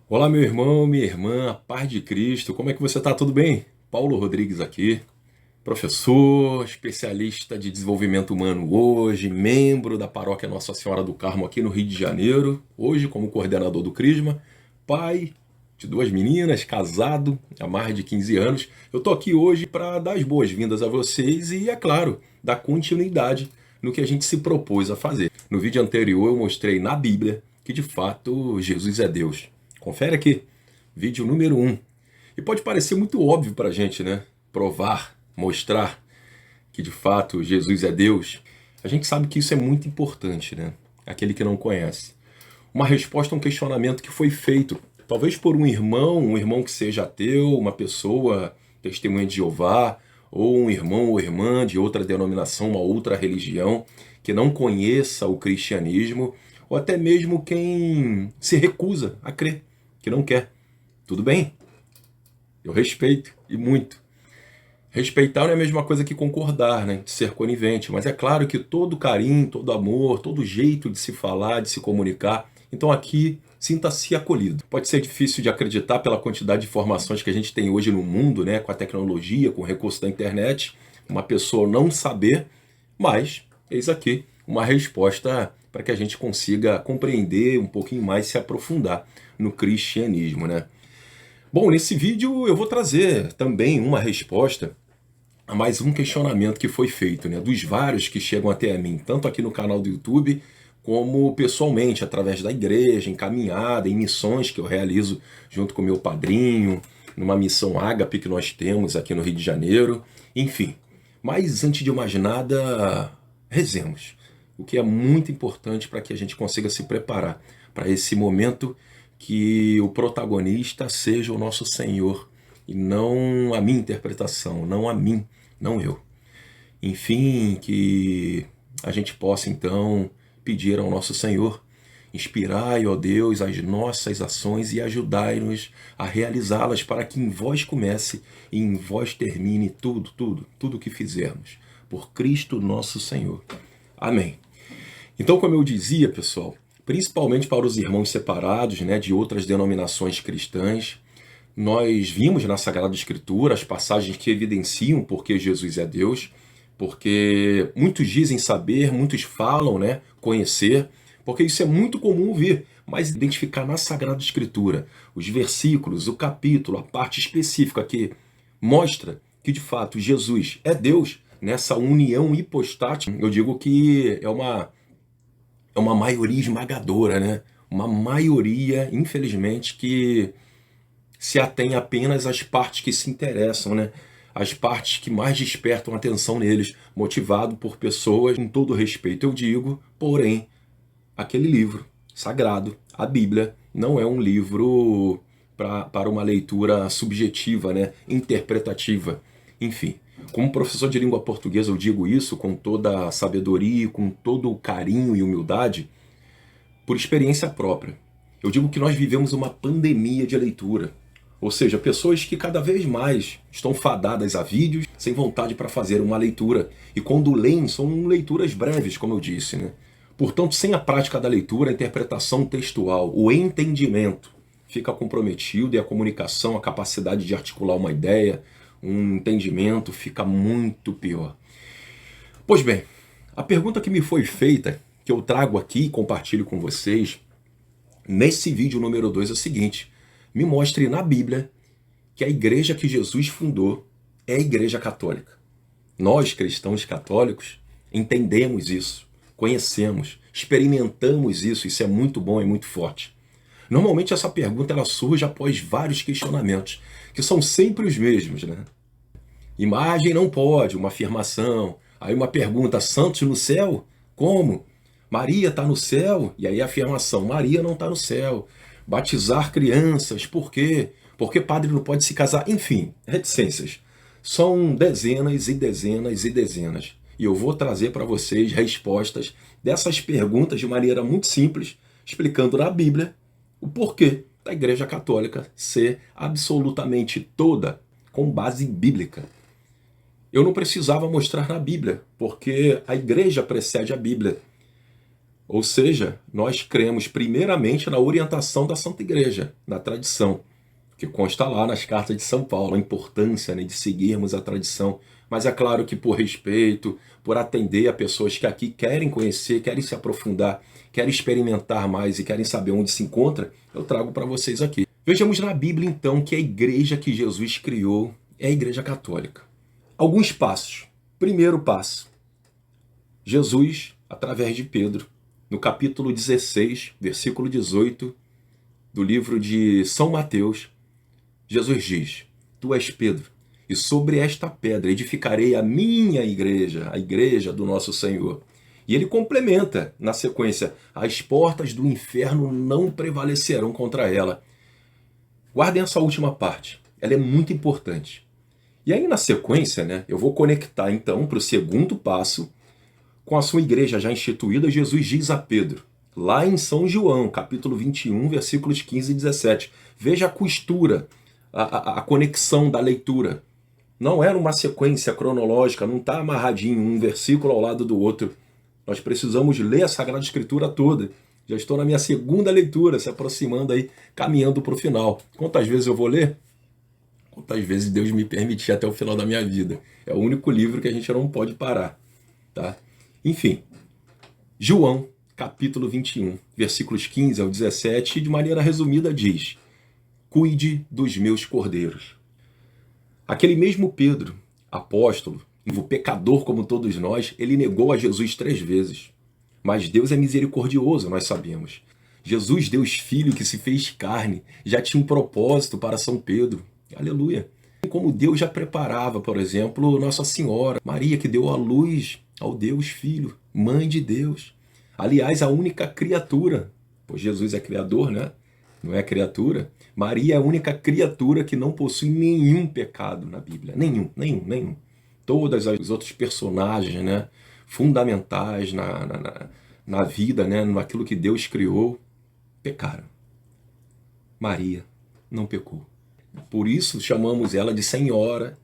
Olá, meu irmão, minha irmã, a paz de Cristo, como é que você está? Tudo bem? Paulo Rodrigues aqui, professor, especialista de desenvolvimento humano hoje, membro da paróquia Nossa Senhora do Carmo aqui no Rio de Janeiro, hoje como coordenador do Crisma, pai de duas meninas, casado há mais de 15 anos. Eu estou aqui hoje para dar as boas-vindas a vocês e, é claro, dar continuidade no que a gente se propôs a fazer. No vídeo anterior eu mostrei na Bíblia que de fato Jesus é Deus. Confere aqui, vídeo número 1. E pode parecer muito óbvio para a gente, né? Provar, mostrar que de fato Jesus é Deus. A gente sabe que isso é muito importante, né? Aquele que não conhece. Uma resposta a um questionamento que foi feito, talvez por um irmão que seja ateu, uma pessoa testemunha de Jeová, ou um irmão ou irmã de outra denominação, uma outra religião, que não conheça o cristianismo, ou até mesmo quem se recusa a crer, que não quer. Tudo bem, eu respeito, e muito. Respeitar não é a mesma coisa que concordar, né? De ser conivente, mas é claro que todo carinho, todo amor, todo jeito de se falar, de se comunicar, então aqui sinta-se acolhido. Pode ser difícil de acreditar pela quantidade de informações que a gente tem hoje no mundo, né? Com a tecnologia, com o recurso da internet, uma pessoa não saber, mas eis aqui uma resposta para que a gente consiga compreender um pouquinho mais, se aprofundar no cristianismo, né? Bom, nesse vídeo eu vou trazer também uma resposta a mais um questionamento que foi feito, né? Dos vários que chegam até a mim, tanto aqui no canal do YouTube, como pessoalmente, através da igreja, em caminhada, em missões que eu realizo junto com meu padrinho, numa missão Ágape que nós temos aqui no Rio de Janeiro, enfim. Mas antes de mais nada, rezemos. O que é muito importante para que a gente consiga se preparar para esse momento que o protagonista seja o nosso Senhor e não a minha interpretação, não a mim, não eu. Enfim, que a gente possa então pedir ao nosso Senhor: inspirai, ó Deus, as nossas ações e ajudai-nos a realizá-las, para que em vós comece e em vós termine tudo o que fizermos. Por Cristo nosso Senhor. Amém. Então, como eu dizia, pessoal, principalmente para os irmãos separados, né, de outras denominações cristãs, nós vimos na Sagrada Escritura as passagens que evidenciam porque Jesus é Deus, porque muitos dizem saber, muitos falam, né, conhecer, porque isso é muito comum ouvir, mas identificar na Sagrada Escritura os versículos, o capítulo, a parte específica que mostra que de fato Jesus é Deus, nessa união hipostática, eu digo que é uma maioria esmagadora, né? Uma maioria, infelizmente, que se atém apenas às partes que se interessam, né? As partes que mais despertam atenção neles, motivado por pessoas, com todo respeito eu digo, porém, aquele livro sagrado, a Bíblia, não é um livro para uma leitura subjetiva, né? Interpretativa, enfim. Como professor de língua portuguesa eu digo isso com toda a sabedoria, com todo o carinho e humildade, por experiência própria. Eu digo que nós vivemos uma pandemia de leitura. Ou seja, pessoas que cada vez mais estão fadadas a vídeos, sem vontade para fazer uma leitura. E quando leem, são leituras breves, como eu disse, né? Portanto, sem a prática da leitura, a interpretação textual, o entendimento fica comprometido, e a comunicação, a capacidade de articular uma ideia, um entendimento fica muito pior. Pois bem, a pergunta que me foi feita, que eu trago aqui e compartilho com vocês, nesse vídeo número 2 é o seguinte: me mostre na Bíblia que a igreja que Jesus fundou é a Igreja Católica. Nós, cristãos católicos, entendemos isso, conhecemos, experimentamos isso, isso é muito bom e muito forte. Normalmente essa pergunta ela surge após vários questionamentos, que são sempre os mesmos, né? Imagem não pode, uma afirmação. Aí uma pergunta: santos no céu? Como? Maria está no céu? E aí a afirmação: Maria não está no céu. Batizar crianças, por quê? Porque padre não pode se casar. Enfim, reticências. São dezenas e dezenas e dezenas. E eu vou trazer para vocês respostas dessas perguntas de maneira muito simples, explicando na Bíblia o porquê da Igreja Católica ser absolutamente toda com base bíblica. Eu não precisava mostrar na Bíblia, porque a igreja precede a Bíblia. Ou seja, nós cremos primeiramente na orientação da Santa Igreja, na tradição, que consta lá nas cartas de São Paulo, a importância, né, de seguirmos a tradição. Mas é claro que por respeito, por atender a pessoas que aqui querem conhecer, querem se aprofundar, querem experimentar mais e querem saber onde se encontra, eu trago para vocês aqui. Vejamos na Bíblia então que a igreja que Jesus criou é a Igreja Católica. Alguns passos. Primeiro passo. Jesus, através de Pedro, no capítulo 16, versículo 18 do livro de São Mateus, Jesus diz: Tu és Pedro, e sobre esta pedra edificarei a minha igreja, a igreja do nosso Senhor. E ele complementa na sequência: as portas do inferno não prevalecerão contra ela. Guardem essa última parte, ela é muito importante. E aí na sequência, né, eu vou conectar então para o segundo passo. Com a sua igreja já instituída, Jesus diz a Pedro, lá em São João, capítulo 21, versículos 15 e 17. Veja a costura, a conexão da leitura. Não era uma sequência cronológica, não está amarradinho um versículo ao lado do outro. Nós precisamos ler a Sagrada Escritura toda. Já estou na minha segunda leitura, se aproximando aí, caminhando para o final. Quantas vezes eu vou ler? Quantas vezes Deus me permitir até o final da minha vida. É o único livro que a gente não pode parar, tá? Enfim, João, capítulo 21, versículos 15 ao 17, de maneira resumida diz: Cuide dos meus cordeiros. Aquele mesmo Pedro, apóstolo, pecador como todos nós, ele negou a Jesus 3 vezes. Mas Deus é misericordioso, nós sabemos. Jesus, Deus Filho que se fez carne, já tinha um propósito para São Pedro. Aleluia. Como Deus já preparava, por exemplo, Nossa Senhora, Maria, que deu à luz ao Deus Filho, Mãe de Deus. Aliás, a única criatura, pois Jesus é criador, né? Não é criatura. Maria é a única criatura que não possui nenhum pecado na Bíblia. Nenhum. Todos os outros personagens, né, fundamentais na vida, né, naquilo que Deus criou, pecaram. Maria não pecou. Por isso chamamos ela de Senhora,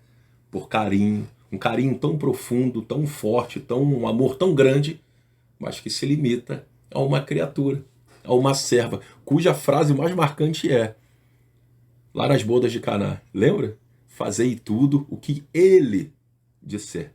por carinho, um carinho tão profundo, tão forte, um amor tão grande, mas que se limita a uma criatura, a uma serva, cuja frase mais marcante é, lá nas bodas de Caná, lembra? Fazei tudo o que ele disser.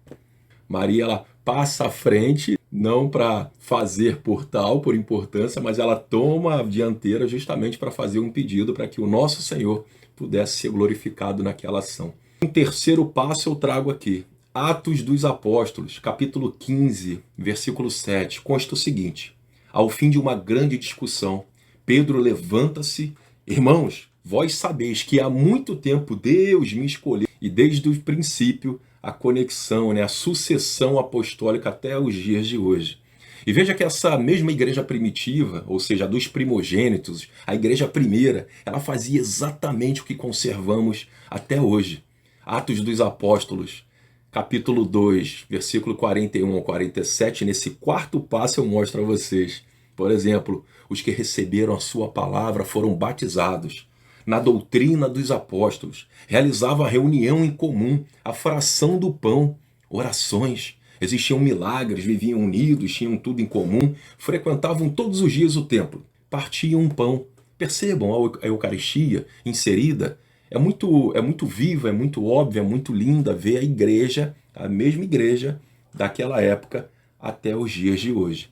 Maria, ela passa à frente, não para fazer por importância, mas ela toma a dianteira justamente para fazer um pedido para que o nosso Senhor pudesse ser glorificado naquela ação. Um terceiro passo eu trago aqui. Atos dos Apóstolos, capítulo 15, versículo 7, consta o seguinte: ao fim de uma grande discussão, Pedro levanta-se: irmãos, vós sabeis que há muito tempo Deus me escolheu, e desde o princípio a conexão, né, a sucessão apostólica até os dias de hoje. E veja que essa mesma igreja primitiva, ou seja, dos primogênitos, a igreja primeira, ela fazia exatamente o que conservamos até hoje. Atos dos Apóstolos, capítulo 2, versículo 41 ao 47, nesse quarto passo eu mostro a vocês. Por exemplo, os que receberam a sua palavra foram batizados. Na doutrina dos apóstolos, realizavam a reunião em comum, a fração do pão, orações, existiam milagres, viviam unidos, tinham tudo em comum, frequentavam todos os dias o templo, partiam um pão. Percebam a Eucaristia inserida, é muito viva, é muito óbvia, é muito linda ver a igreja, a mesma igreja daquela época até os dias de hoje.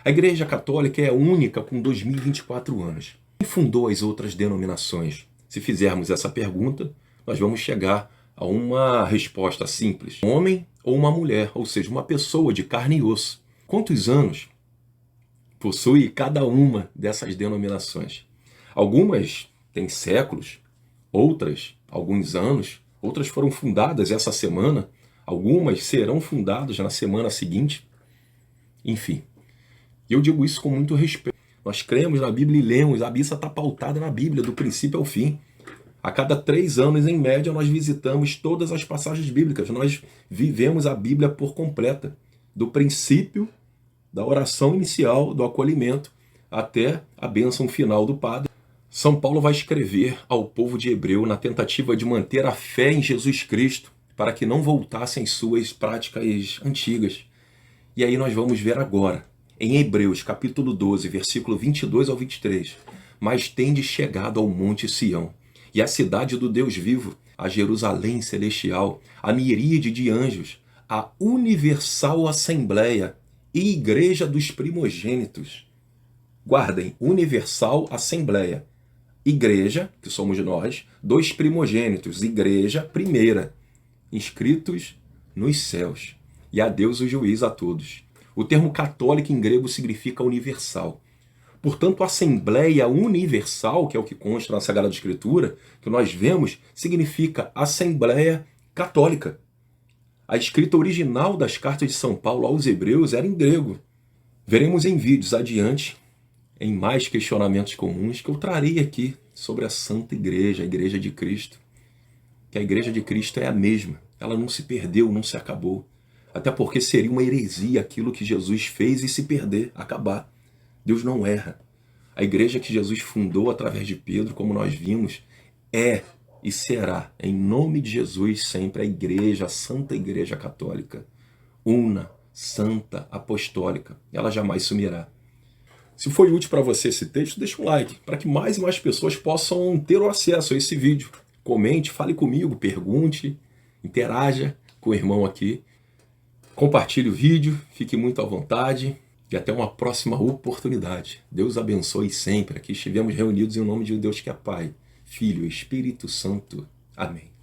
A Igreja Católica é única com 2024 anos. Quem fundou as outras denominações? Se fizermos essa pergunta, nós vamos chegar a uma resposta simples. Um homem ou uma mulher, ou seja, uma pessoa de carne e osso. Quantos anos possui cada uma dessas denominações? Algumas têm séculos, outras alguns anos, outras foram fundadas essa semana, algumas serão fundadas na semana seguinte. Enfim, eu digo isso com muito respeito. Nós cremos na Bíblia e lemos, a missa está pautada na Bíblia, do princípio ao fim. A cada 3 anos, em média, nós visitamos todas as passagens bíblicas. Nós vivemos a Bíblia por completa, do princípio da oração inicial, do acolhimento, até a bênção final do padre. São Paulo vai escrever ao povo de Hebreu na tentativa de manter a fé em Jesus Cristo, para que não voltassem suas práticas antigas. E aí nós vamos ver agora em Hebreus, capítulo 12, versículo 22 ao 23. Mas tendes chegado ao monte Sião, e à cidade do Deus vivo, a Jerusalém celestial, a miríade de anjos, a universal assembleia e igreja dos primogênitos. Guardem, universal assembleia. Igreja, que somos nós, dos primogênitos, igreja primeira, inscritos nos céus. E a Deus o juiz a todos. O termo católico em grego significa universal. Portanto, a Assembleia Universal, que é o que consta na Sagrada Escritura, que nós vemos, significa Assembleia Católica. A escrita original das cartas de São Paulo aos Hebreus era em grego. Veremos em vídeos adiante, em mais questionamentos comuns, que eu trarei aqui sobre a Santa Igreja, a Igreja de Cristo. Que a Igreja de Cristo é a mesma. Ela não se perdeu, não se acabou. Até porque seria uma heresia aquilo que Jesus fez e se perder, acabar. Deus não erra. A igreja que Jesus fundou através de Pedro, como nós vimos, é e será, em nome de Jesus, sempre a igreja, a Santa Igreja Católica. Una, santa, apostólica. Ela jamais sumirá. Se foi útil para você esse texto, deixa um like, para que mais e mais pessoas possam ter o acesso a esse vídeo. Comente, fale comigo, pergunte, interaja com o irmão aqui. Compartilhe o vídeo, fique muito à vontade. E até uma próxima oportunidade. Deus abençoe sempre. Aqui estivemos reunidos em nome de um Deus que é Pai, Filho e Espírito Santo. Amém.